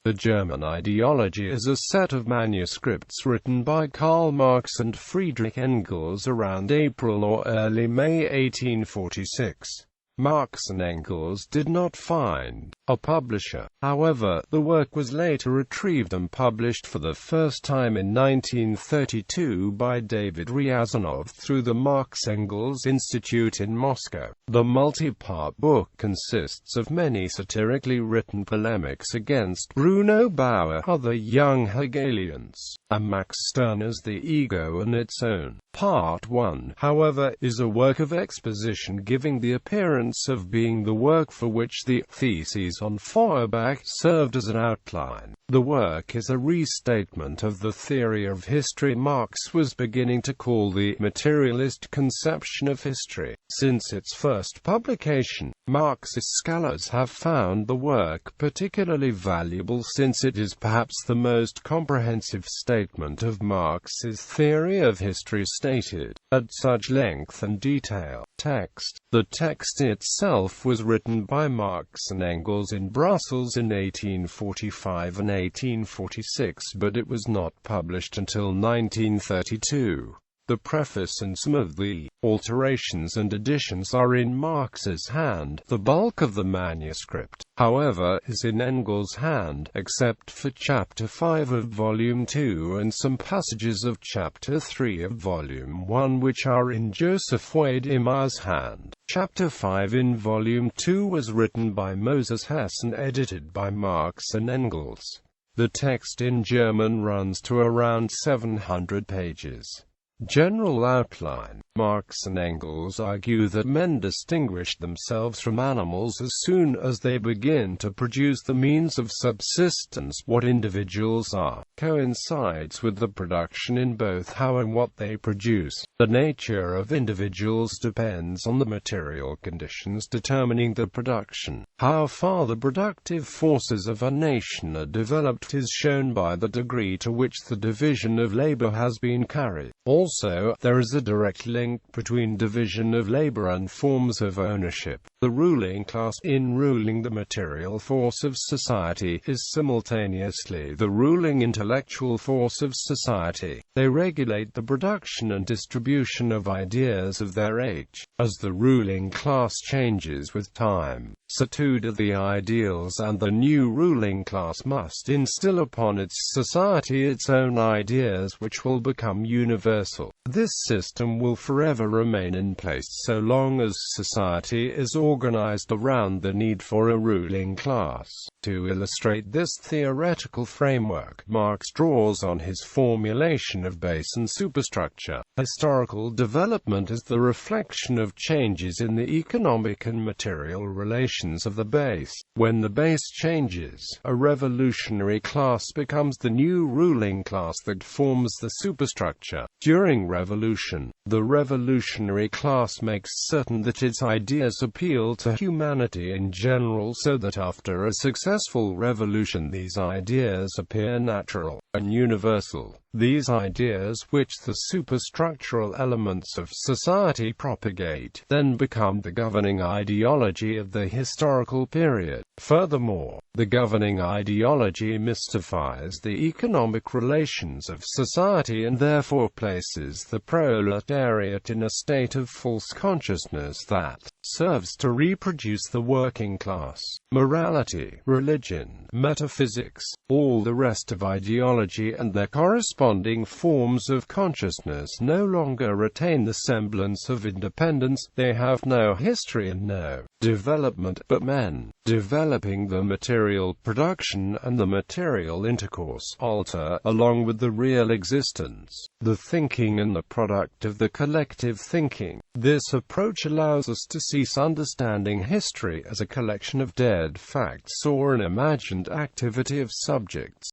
The German ideology is a set of manuscripts written by Karl Marx and Friedrich Engels around April or early May 1846. Marx and Engels did not find a publisher. However, the work was later retrieved and published for the first time in 1932 by David Riazanov through the Marx-Engels Institute in Moscow. The multi-part book consists of many satirically written polemics against Bruno Bauer, other Young Hegelians, and Max Stirner's The Ego and Its Own. Part 1, however, is a work of exposition giving the appearance of being the work for which the theses on Feuerbach served as an outline. The work is a restatement of the theory of history Marx was beginning to call the materialist conception of history. Since its first publication, Marxist scholars have found the work particularly valuable since it is perhaps the most comprehensive statement of Marx's theory of history stated at such length and detail. Text. The text itself was written by Marx and Engels in Brussels in 1845 and 1846, but it was not published until 1932. The preface and some of the alterations and additions are in Marx's hand. The bulk of the manuscript, however, is in Engels' hand, except for Chapter 5 of Volume 2 and some passages of Chapter 3 of Volume 1 which are in Joseph Weidemar's hand. Chapter 5 in Volume 2 was written by Moses Hess and edited by Marx and Engels. The text in German runs to around 700 pages. General outline. Marx and Engels argue that men distinguish themselves from animals as soon as they begin to produce the means of subsistence. What individuals are coincides with the production in both how and what they produce. The nature of individuals depends on the material conditions determining the production. How far the productive forces of a nation are developed is shown by the degree to which the division of labor has been carried. Also, there is a direct link between division of labor and forms of ownership. The ruling class, in ruling the material force of society, is simultaneously the ruling intellectual force of society. They regulate the production and distribution of ideas of their age. As the ruling class changes with time, so too do the ideals, and the new ruling class must instill upon its society its own ideas which will become universal. This system will forever remain in place so long as society is organized around the need for a ruling class. To illustrate this theoretical framework, Marx draws on his formulation of base and superstructure. Historical development is the reflection of changes in the economic and material relations of the base. When the base changes, a revolutionary class becomes the new ruling class that forms the superstructure. During revolution, the revolutionary class makes certain that its ideas appeal to humanity in general, so that after a successful revolution these ideas appear natural and universal. These ideas, which the superstructural elements of society propagate, then become the governing ideology of the historical period. Furthermore, the governing ideology mystifies the economic relations of society and therefore places the proletariat in a state of false consciousness that serves to reproduce the working class. Morality, religion, metaphysics, all the rest of ideology and their corresponding forms of consciousness no longer retain the semblance of independence. They have no history and no development, but men, developing the material production and the material intercourse, alter, along with the real existence, the thinking and the product of the collective thinking. This approach allows us to cease understanding history as a collection of dead facts or an imagined activity of subjects.